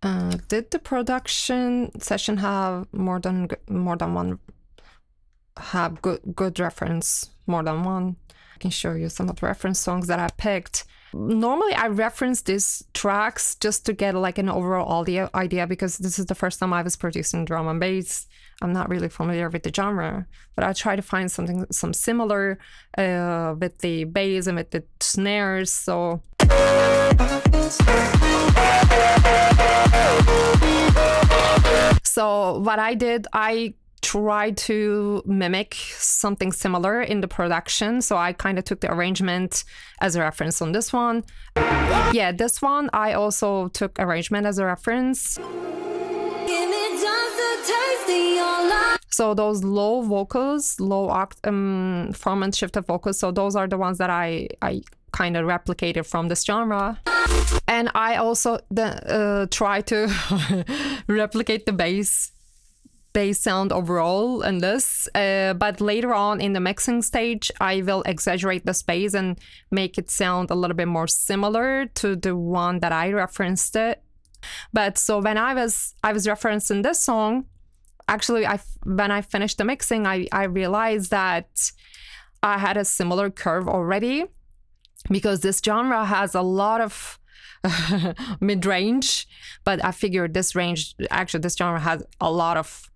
Did the production session have more than one? Have good reference, more than one? I can show you some of the reference songs that I picked. Normally I reference these tracks just to get like an overall idea because this is the first time I was producing drum and bass. I'm not really familiar with the genre, but I try to find some similar with the bass and with the snares. So what I did, I tried to mimic something similar in the production. So I kind of took the arrangement as a reference on this one. Yeah, this one, I also took arrangement as a reference. So those low vocals, form and shifted vocals, so those are the ones that I kind of replicated from this genre. And I also try to replicate the bass sound overall in this, but later on in the mixing stage I will exaggerate the bass and make it sound a little bit more similar to the one that I referenced it. But so when I was referencing this song, actually when I finished the mixing, I realized that I had a similar curve already, because this genre has a lot of mid-range, but I figured this genre has a lot of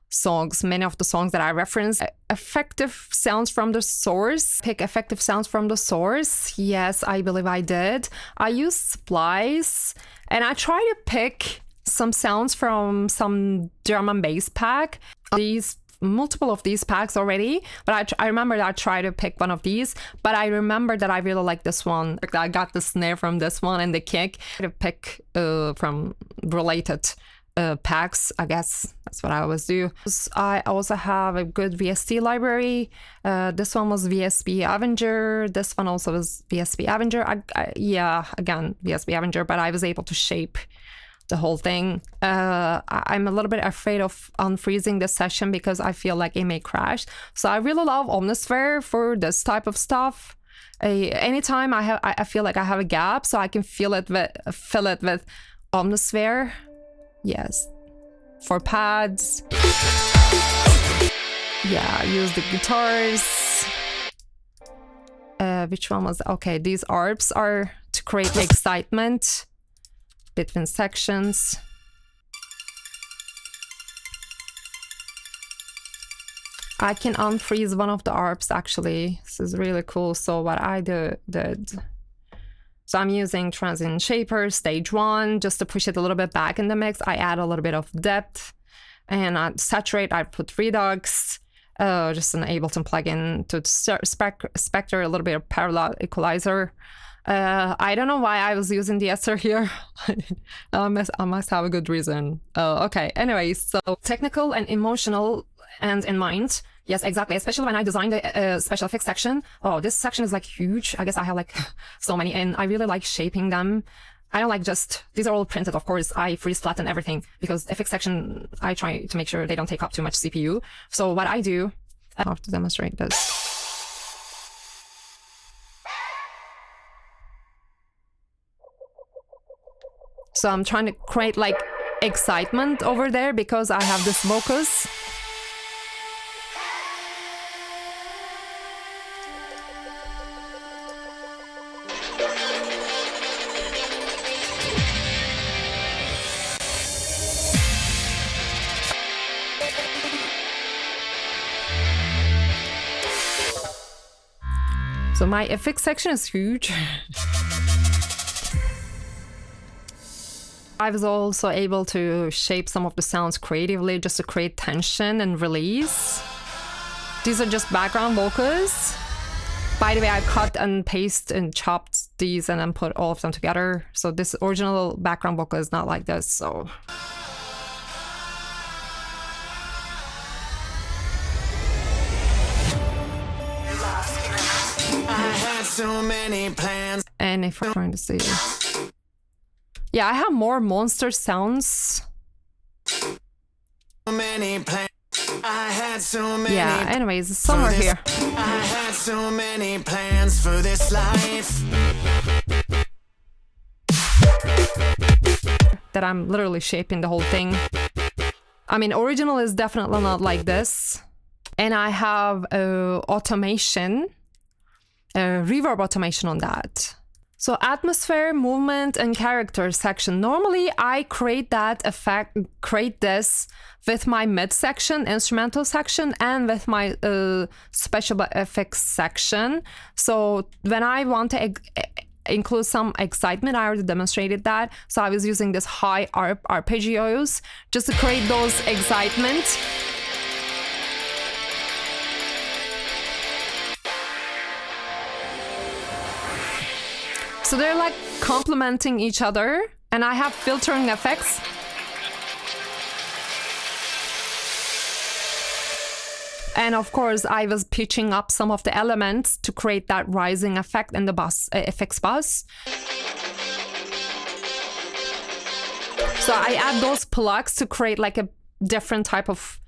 songs. Many of the songs that I referenced, effective sounds from the source. Pick effective sounds from the source. Yes, I believe I did. I used Splice, and I tried to pick some sounds from some drum and bass pack. Multiple of these packs already, but I remember that I tried to pick one of these, but I remember that I really like this one. I got the snare from this one and the kick. To pick from related packs, I guess that's what I always do. I also have a good VST library. This one was VSP Avenger. This one also was VSP Avenger. Again, VSP Avenger, but I was able to shape the whole thing. I'm a little bit afraid of unfreezing this session because I feel like it may crash. So I really love Omnisphere for this type of stuff. Anytime I feel like I have a gap, so I can fill it with Omnisphere. Yes, for pads. Yeah, use the guitars. Which one was okay? These ARPs are to create excitement between sections. I can unfreeze one of the ARPs actually. This is really cool. So what I did, so I'm using Transient Shaper Stage 1 just to push it a little bit back in the mix. I add a little bit of depth, and on Saturate I put Redux, just an Ableton plugin to Spectre, a little bit of Parallel Equalizer. I don't know why I was using the Esser here. I must have a good reason. Okay, anyway, so technical and emotional and in mind. Yes, exactly. Especially when I designed the special effects section. Oh, this section is like huge. I guess I have like so many, and I really like shaping them. I don't like these are all printed, of course. I freeze flatten everything because effects section, I try to make sure they don't take up too much CPU. So what I do, I have to demonstrate this. So I'm trying to create like excitement over there because I have this vocus. So my effects section is huge. I was also able to shape some of the sounds creatively just to create tension and release. These are just background vocals. By the way, I cut and paste and chopped these and then put all of them together. So this original background vocal is not like this, so. I had so many plans. And if I'm trying to see. Yeah, I have more monster sounds. So many plans. I had so many. Yeah, anyways, somewhere here. I had so many plans for this life. that I'm literally shaping the whole thing. I mean, original is definitely not like this. And I have automation, reverb automation on that. So atmosphere, movement, and character section. Normally, I create this with my mid section, instrumental section, and with my special effects section. So when I want to include some excitement, I already demonstrated that. So I was using this high arpeggios just to create those excitement. So they're like complementing each other, and I have filtering effects. And of course, I was pitching up some of the elements to create that rising effect in the bus, effects bus. So I add those plugs to create like a different type of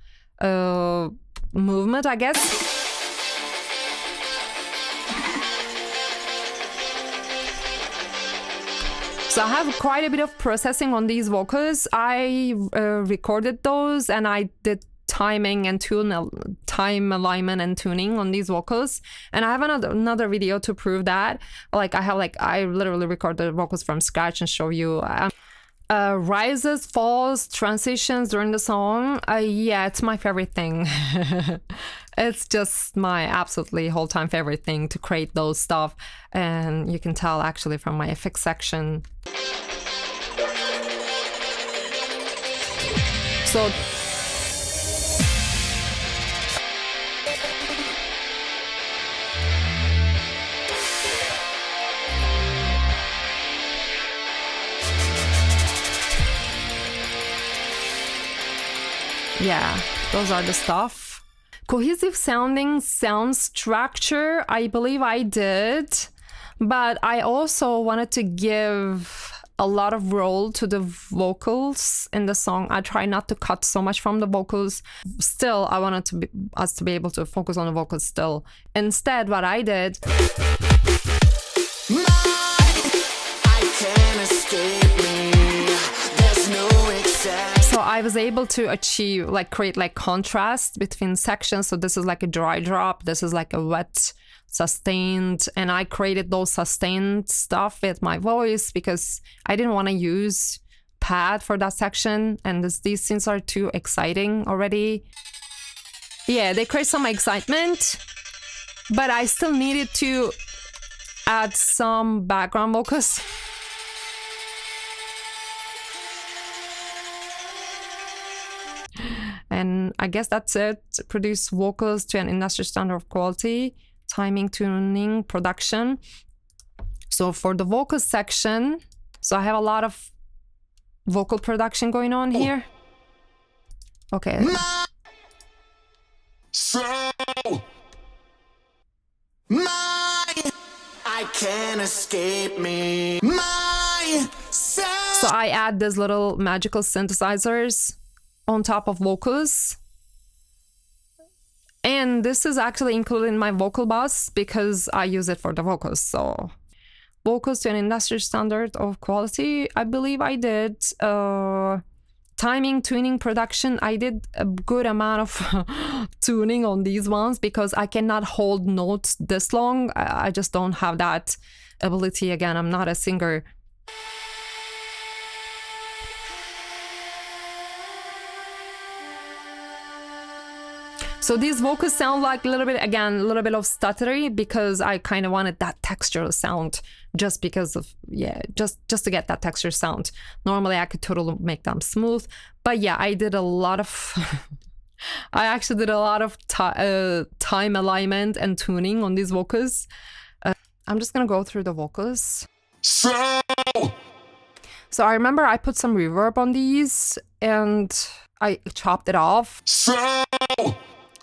movement, I guess. So I have quite a bit of processing on these vocals. I recorded those and I did timing and time alignment and tuning on these vocals. And I have another video to prove that. I literally recorded the vocals from scratch and show you. Rises, falls, transitions during the song. Yeah, it's my favorite thing. It's just my absolutely whole-time favorite thing to create those stuff. And you can tell actually from my effects section. So yeah, those are the stuff. Cohesive sounding sound structure, I believe I did, but I also wanted to give a lot of role to the vocals in the song. I try not to cut so much from the vocals. Still, I wanted us to be able to focus on the vocals still. Instead, what I did... I can't escape me. There's no So I was able to achieve, create contrast between sections. So this is like a dry drop, this is like a wet sustained, and I created those sustained stuff with my voice because I didn't want to use pad for that section, and these scenes are too exciting already. Yeah, they create some excitement, but I still needed to add some background vocals. And I guess that's it. Produce vocals to an industry standard of quality, timing, tuning, production. So for the vocal section, so I have a lot of vocal production going on here. Okay. I can't escape me. So I add these little magical synthesizers on top of vocals, and this is actually included in my vocal bus because I use it for the vocals. So vocals to an industry standard of quality, I believe I did. Timing, tuning, production, I did a good amount of tuning on these ones because I cannot hold notes this long. I just don't have that ability. Again, I'm not a singer. So these vocals sound like a little bit of stuttery because I kind of wanted that textural sound just because of, just to get that texture sound. Normally I could totally make them smooth, but yeah, I did a lot of, I actually did a lot of time alignment and tuning on these vocals. I'm just gonna go through the vocals. So I remember I put some reverb on these and I chopped it off.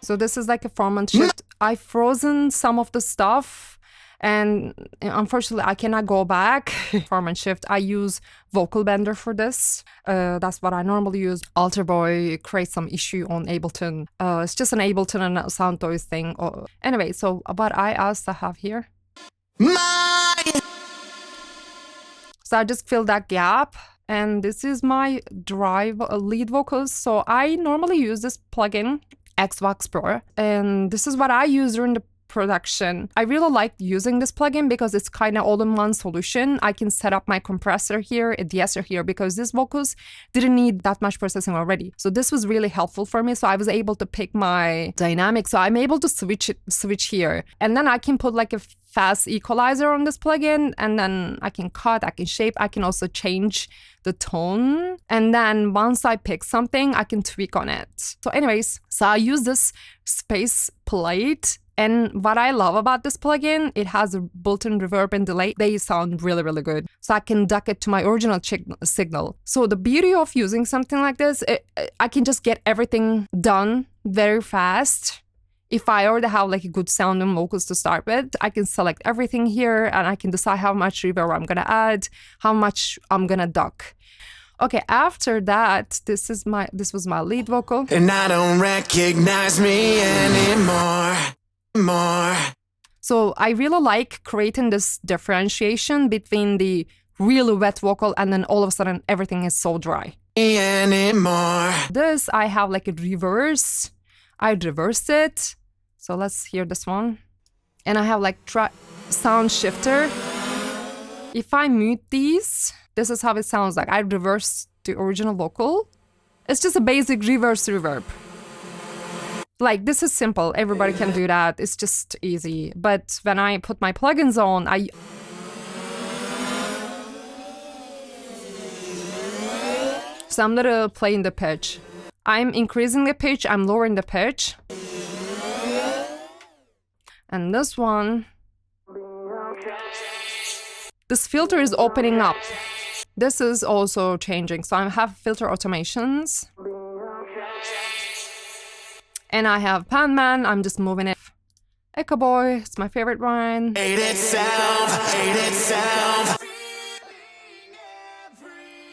So this is like a format shift. I've frozen some of the stuff and unfortunately I cannot go back. Format shift. I use Vocal Bender for this. That's what I normally use. Alter Boy creates some issue on Ableton. It's just an Ableton and Soundtoys thing. Anyway, so what I also have here. So I just fill that gap And this is my Drive lead vocals. So I normally use this plugin, Xvox Pro, and this is what I use during the production. I really like using this plugin because it's kind of all-in-one solution. I can set up my compressor here, a de-esser here, because these vocals didn't need that much processing already. So this was really helpful for me. So I was able to pick my dynamic. So I'm able to switch here. And then I can put like a fast equalizer on this plugin, and then I can cut, I can shape, I can also change the tone. And then once I pick something, I can tweak on it. So anyways, so I use this space plate. And what I love about this plugin, it has a built-in reverb and delay. They sound really, really good. So I can duck it to my original signal. So the beauty of using something like this, I can just get everything done very fast. If I already have like a good sounding vocals to start with, I can select everything here and I can decide how much reverb I'm gonna add, how much I'm gonna duck. Okay, after that, this was my lead vocal. And I don't recognize me anymore. So I really like creating this differentiation between the really wet vocal and then all of a sudden everything is so dry. Anymore. This, I have like a reverse. I reversed it. So let's hear this one. And I have like sound shifter. If I mute these, this is how it sounds like. I reverse the original vocal. It's just a basic reverse reverb. Like, this is simple. Everybody can do that. It's just easy. But when I put my plugins on, So I'm little playing the pitch. I'm increasing the pitch. I'm lowering the pitch. And this one, this filter is opening up. This is also changing. So I have filter automations. And I have Panman, I'm just moving it. Echo Boy, it's my favorite one. Hate itself.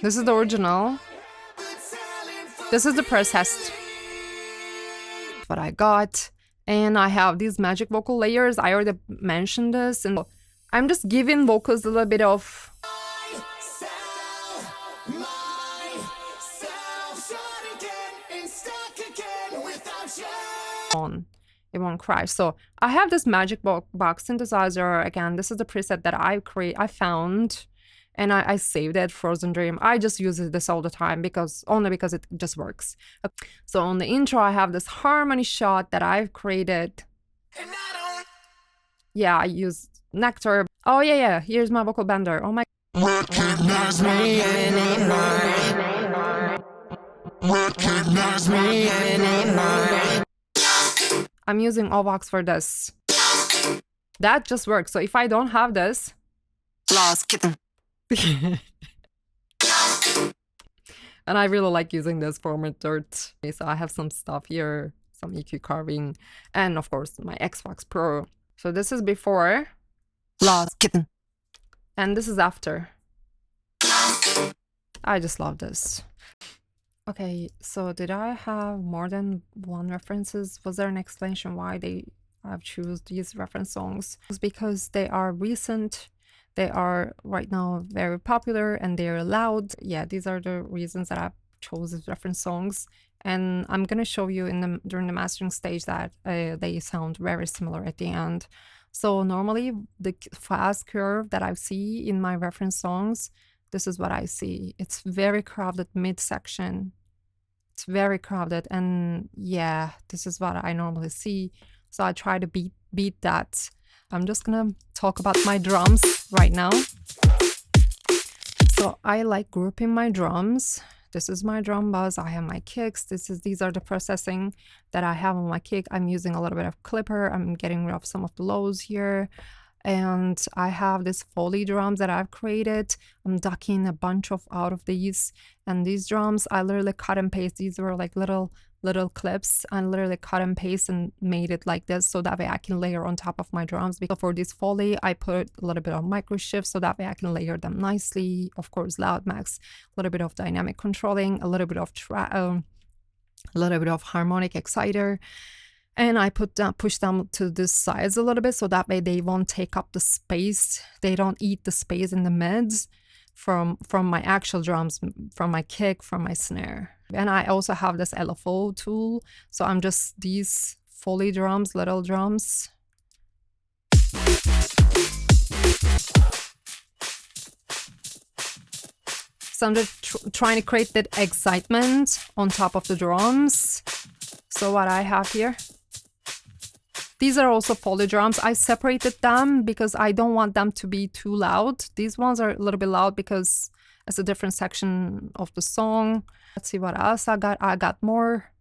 This is the original. This is the press test. That's what I got. And I have these magic vocal layers. I already mentioned this. And I'm just giving vocals a little bit of... It won't crash. So I have this magic box synthesizer. Again, this is the preset that I found, and I saved it, Frozen Dream. I just use this all the time only because it just works. So on the intro, I have this harmony shot that I've created. Yeah, I use Nectar. Oh yeah, here's my vocal bender. Oh my. Recognize me anymore. Recognize me anymore. I'm using Ovox for this. That just works. So if I don't have this... Lost kitten. And I really like using this for my dirt. So I have some stuff here, some EQ carving, and of course my Xvox Pro. So this is before. Lost kitten. And this is after. I just love this. Okay, so did I have more than one references? Was there an explanation why I've choose these reference songs? It's because they are recent, they are right now very popular, and they're loud. Yeah, these are the reasons that I've chose these reference songs. And I'm gonna show you during the mastering stage that they sound very similar at the end. So normally the fast curve that I see in my reference songs, this is what I see. It's very crowded midsection. It's very crowded, and yeah, this is what I normally see. So I try to beat that. I'm just gonna talk about my drums right now. So I like grouping my drums. This is my drum buzz. I have my kicks. These are the processing that I have on my kick. I'm using a little bit of clipper. I'm getting rid of some of the lows here. And I have this Foley drums that I've created. I'm ducking a bunch out of these. And these drums, I literally cut and paste. These were like little clips. I literally cut and paste and made it like this, so that way I can layer on top of my drums. Because for this Foley, I put a little bit of micro shift, so that way I can layer them nicely. Of course, loud max, a little bit of dynamic controlling, a little bit of harmonic exciter. And I push them to this sides a little bit, so that way they won't take up the space. They don't eat the space in the mids. from my actual drums, from my kick, from my snare. And I also have this LFO tool, so I'm just these Foley drums, little drums. So I'm just trying to create that excitement on top of the drums. So what I have here, these are also Foley drums. I separated them because I don't want them to be too loud. These ones are a little bit loud because it's a different section of the song. Let's see what else I got. I got more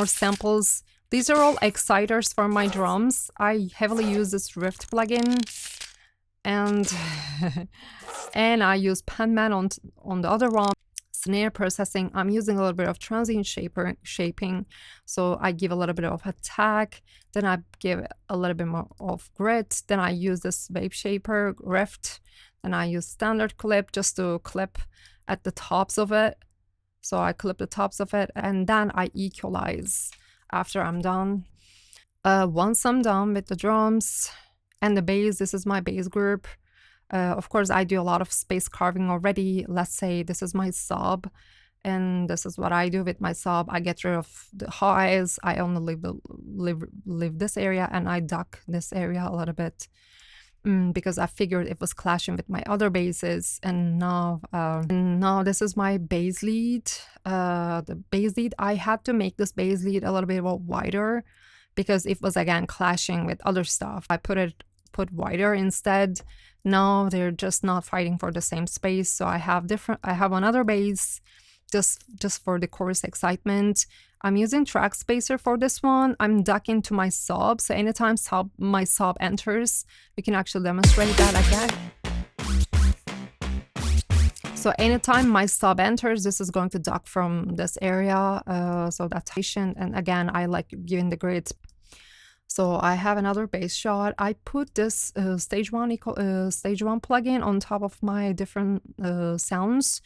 samples. These are all exciters for my drums. I heavily use this Rift plugin, and and I use Penman on the other one. Snare processing, I'm using a little bit of transient shaping, so I give a little bit of attack, then I give a little bit more of grit, then I use this wave shaper Rift, and I use standard clip just to clip at the tops of it. So I clip the tops of it, and then I equalize after I'm done. Once I'm done with the drums and the bass, this is my bass group. Of course, I do a lot of space carving already. Let's say this is my sub, and this is what I do with my sub. I get rid of the highs. I only leave this area, and I duck this area a little bit because I figured it was clashing with my other basses. And now this is my bass lead. The bass lead, I had to make this bass lead a little bit wider because it was again clashing with other stuff. I put wider instead. Now they're just not fighting for the same space, so I have another bass just for the chorus excitement. I'm using track spacer for this one. I'm ducking to my sub, so anytime my sub enters, we can actually demonstrate that again. So anytime my sub enters, this is going to duck from this area, so that's patient. And again, I like giving the grid. So I have another bass shot. I put this stage one plugin on top of my different sounds,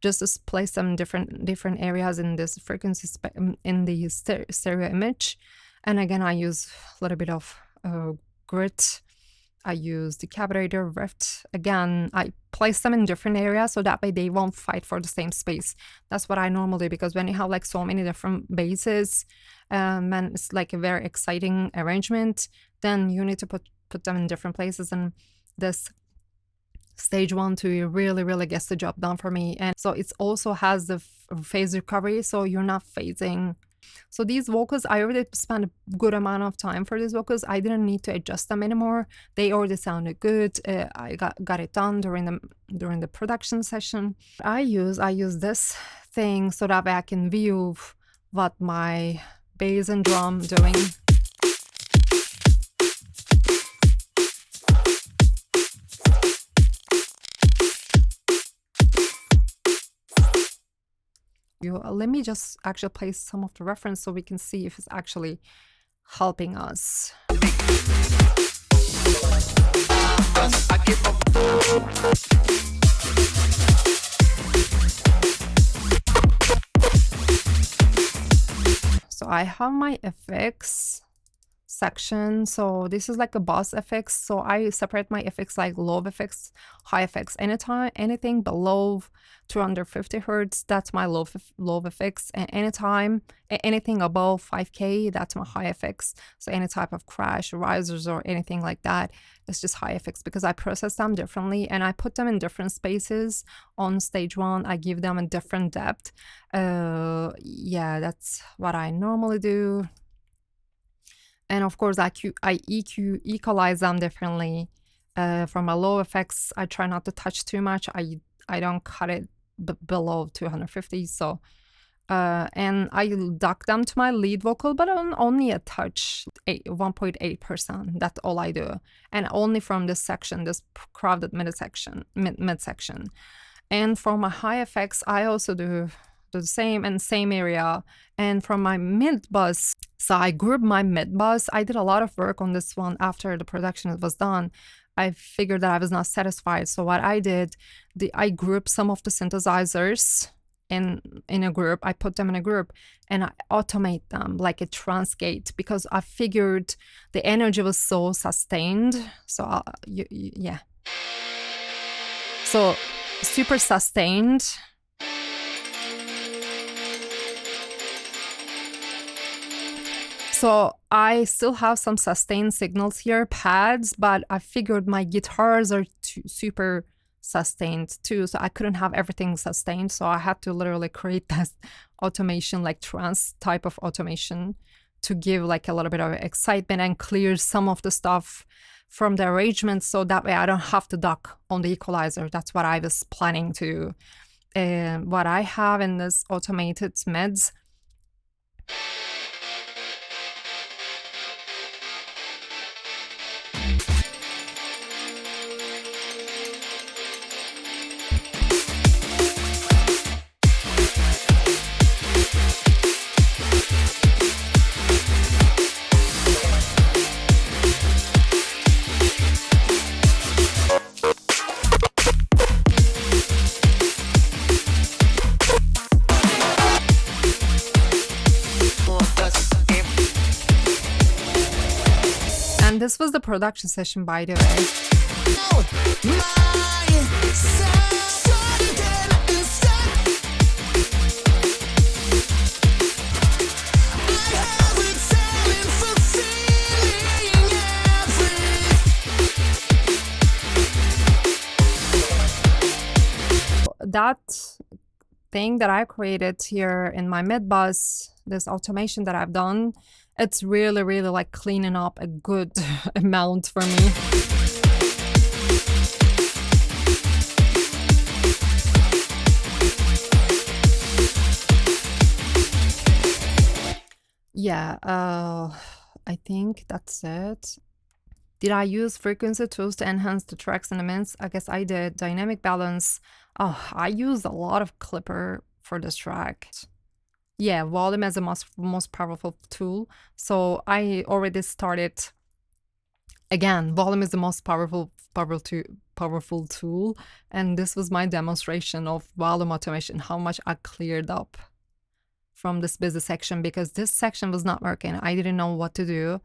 just to place them in different areas in this frequency in the stereo image. And again, I use a little bit of grit. I use the Decapitator, Rift. Again, I place them in different areas so that way they won't fight for the same space. That's what I normally do, because when you have like so many different basses, and it's like a very exciting arrangement, then you need to put them in different places. And this stage 1 2 really gets the job done for me. And so it also has the phase recovery, so you're not phasing. So these vocals, I already spent a good amount of time for these vocals. I didn't need to adjust them anymore. They already sounded good. I got it done during the production session. I use this thing so that way I can view what my bass and drum doing. Let me just actually play some of the reference so we can see if it's actually helping us. So I have my effects section. So this is like a boss effects. So I separate my effects like low effects, high effects. Anything below 250 hertz, that's my low effects. And anything above 5K, that's my high effects. So any type of crash, risers, or anything like that, it's just high effects, because I process them differently and I put them in different spaces on stage 1. I give them a different depth. Yeah, that's what I normally do. And of course, I equalize them differently. For my low effects, I try not to touch too much. I don't cut it below 250. So, and I duck them to my lead vocal, but on only a touch, 1.8%. That's all I do, and only from this section, this crowded midsection. And for my high effects, I also do the same area. And from my mid bus, so I grouped my mid bus. I did a lot of work on this one after the production was done. I figured that I was not satisfied, so what I did, I grouped some of the synthesizers in a group. I put them in a group and I automate them like a transgate, because I figured the energy was so sustained. So yeah. So super sustained. So I still have some sustained signals here, pads, but I figured my guitars are super sustained too, so I couldn't have everything sustained, so I had to literally create this automation, like trance type of automation, to give like a little bit of excitement and clear some of the stuff from the arrangement, so that way I don't have to duck on the equalizer. That's what I was planning to. What I have in this automated meds, and this was the production session, by the way. That thing that I created here in my mid bus, this automation that I've done, it's really, really like cleaning up a good amount for me. Yeah, I think that's it. Did I use frequency tools to enhance the tracks and the mints? I guess I did. Dynamic balance. Oh, I used a lot of Clipper for this track. Yeah, volume as a most powerful tool. So I already started. Again, volume is the most powerful tool, and this was my demonstration of volume automation. How much I cleared up from this busy section, because this section was not working. I didn't know what to do.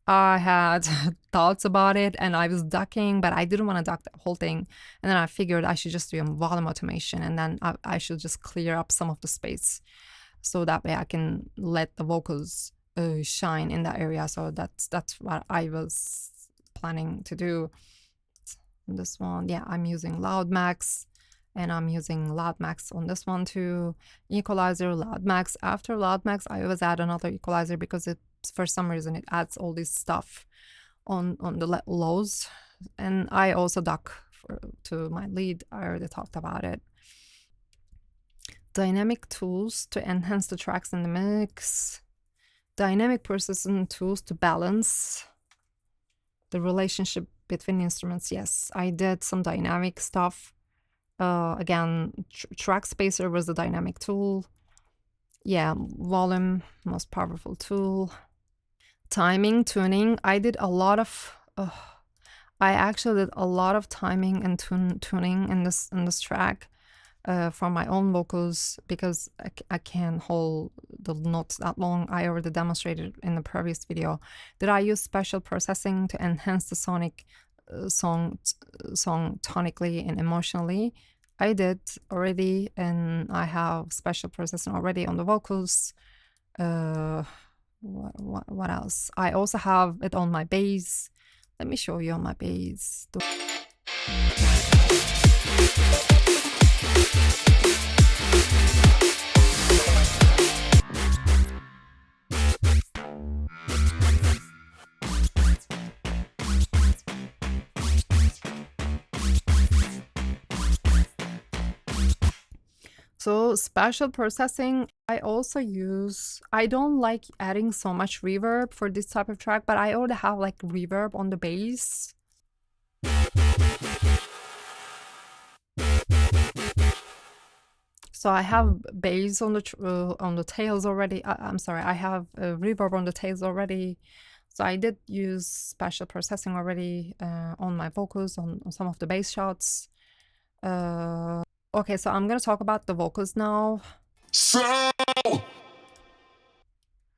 I had thoughts about it and I was ducking, but I didn't want to duck the whole thing. And then I figured I should just do a volume automation, and then I should just clear up some of the space, so that way I can let the vocals shine in that area. So that's what I was planning to do. This one, yeah, I'm using Loud Max, and I'm using Loud Max on this one too. Equalizer, Loud Max. After Loud Max, I always add another equalizer because it, for some reason, it adds all this stuff on the lows. And I also duck to my lead. I already talked about it. Dynamic tools to enhance the tracks in the mix. Dynamic processing tools to balance the relationship between instruments. Yes, I did some dynamic stuff. Again, track spacer was the dynamic tool. Yeah, volume, most powerful tool. Timing, tuning. I did a lot of. I actually did a lot of timing and tuning in this track for my own vocals, because I can't hold the notes that long. I already demonstrated in the previous video. Did I use special processing to enhance the sonic song tonically and emotionally? I did already, and I have special processing already on the vocals. What else? I also have it on my bass. Let me show you on my bass. So special processing, I also use, I don't like adding so much reverb for this type of track, but I already have like reverb on the bass. So I have bass on the tails already. I'm sorry, I have reverb on the tails already. So I did use special processing already on my vocals, on some of the bass shots. Okay, so I'm gonna talk about the vocals now. So,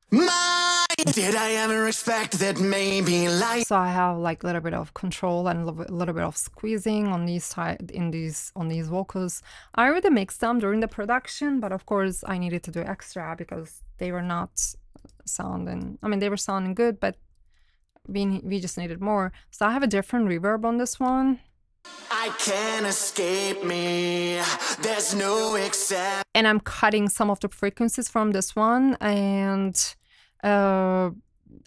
my Did I ever expect that maybe life? So I have like a little bit of control and a little bit of squeezing on these on these vocals. I already mixed them during the production, but of course I needed to do extra because they were not sounding. I mean, they were sounding good, but we just needed more. So I have a different reverb on this one. I can't escape me. There's no except. And I'm cutting some of the frequencies from this one, and I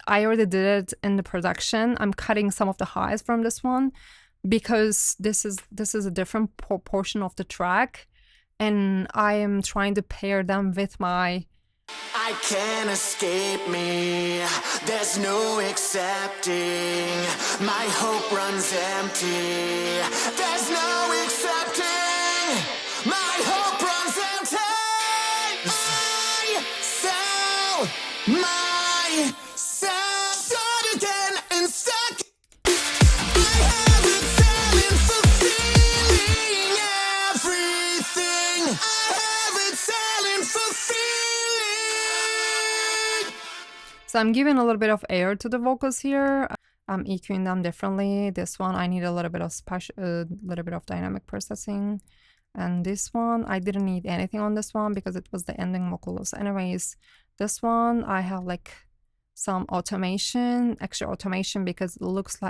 already did it in the production. I'm cutting some of the highs from this one because this is a different portion of the track, and I am trying to pair them with my. I can't escape me. There's no accepting. My hope runs empty. There's no accepting. My hope runs empty. Myself, start again and stuck. I have it selling for feeling everything. I have it selling for feeling. So I'm giving a little bit of air to the vocals here. I'm EQing them differently. This one I need a little bit of dynamic processing, and this one I didn't need anything on this one because it was the ending vocals. Anyways, this one I have like some automation, extra automation, because it looked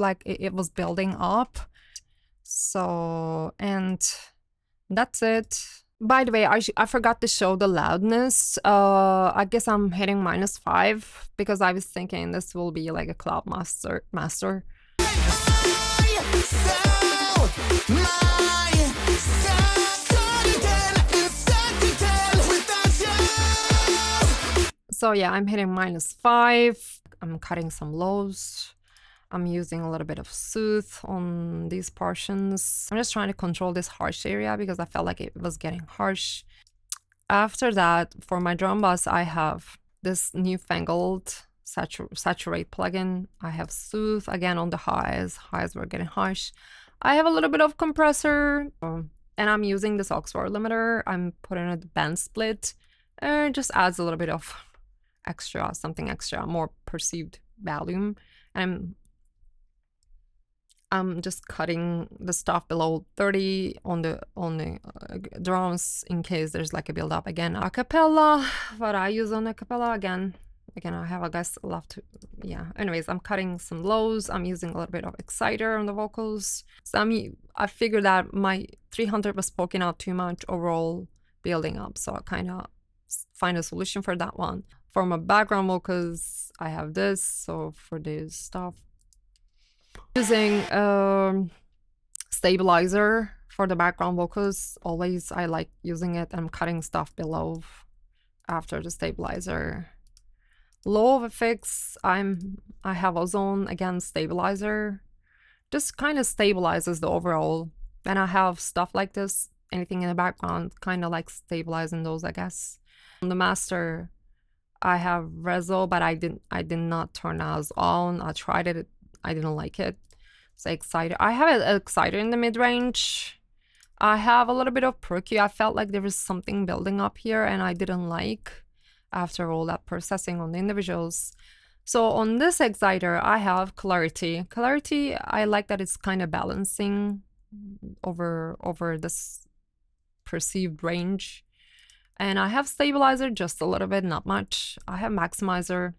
like it was building up. So, and that's it. By the way, I forgot to show the loudness. I guess I'm hitting -5 because I was thinking this will be like a cloud master. So yeah, I'm hitting -5. I'm cutting some lows. I'm using a little bit of soothe on these portions. I'm just trying to control this harsh area because I felt like it was getting harsh. After that, for my drum bass, I have this newfangled saturate plugin. I have soothe again on the highs. Highs were getting harsh. I have a little bit of compressor, and I'm using this Oxford limiter. I'm putting a band split. It just adds a little bit of something extra, more perceived volume. And I'm just cutting the stuff below 30 on the drums in case there's like a build up. Again, acapella, what I use on acapella again I have, I guess, left. Yeah, anyways, I'm cutting some lows. I'm using a little bit of exciter on the vocals. So I figured that my 300 was poking out too much overall building up, so I kind of find a solution for that one. For my background vocals, I have this. So for this stuff, using stabilizer for the background vocals. Always I like using it. I'm cutting stuff below after the stabilizer. Low effects, I have Ozone, again, stabilizer. Just kind of stabilizes the overall. When I have stuff like this, anything in the background, kind of like stabilizing those, I guess. On the master, I have Rezo, but I did not turn Oz on. I tried it. I didn't like it. So exciter. I have an exciter in the mid-range. I have a little bit of perky. I felt like there was something building up here and I didn't like after all that processing on the individuals. So on this exciter, I have clarity. Clarity, I like that it's kind of balancing over this perceived range. And I have stabilizer just a little bit, not much. I have maximizer.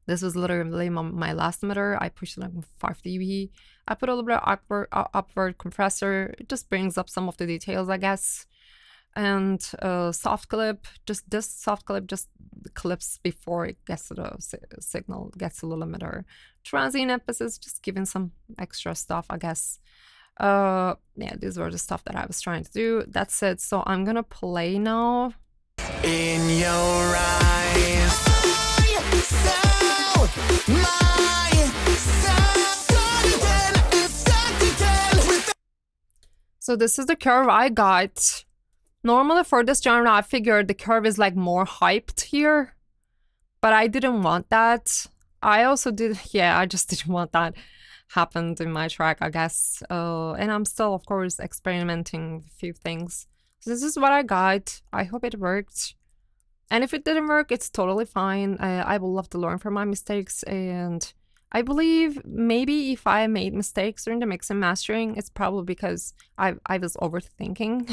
This was literally my last emitter. I pushed it like 5 dB. I put a little bit of upward compressor. It just brings up some of the details, I guess. And soft clip, just this soft clip just clips before it gets to the signal, gets to the limiter. Transient emphasis, just giving some extra stuff, I guess. Yeah, these were the stuff that I was trying to do. That's it. So I'm gonna play now. In your eyes. So this is the curve I got. Normally for this genre, I figured the curve is like more hyped here, but I didn't want that. I also did, yeah, I just didn't want that happened in my track, I guess. And I'm still, of course, experimenting with a few things. So this is what I got. I hope it worked. And if it didn't work, it's totally fine. I will love to learn from my mistakes. And I believe maybe if I made mistakes during the mix and mastering, it's probably because I was overthinking.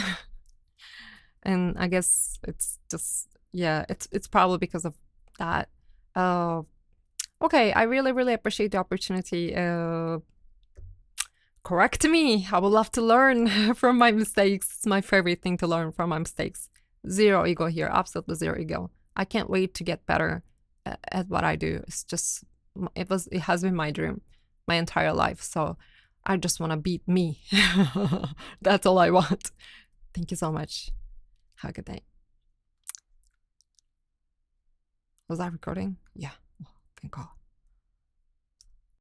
And I guess it's just, yeah, it's probably because of that. Okay, I really appreciate the opportunity. Correct me. I would love to learn from my mistakes. It's my favorite thing to learn from my mistakes. Zero ego here, absolutely zero ego. I can't wait to get better at what I do. It's just, it has been my dream my entire life. So I just want to beat me. That's all I want. Thank you so much. Have a good day. Was I recording? Yeah. Oh, thank God.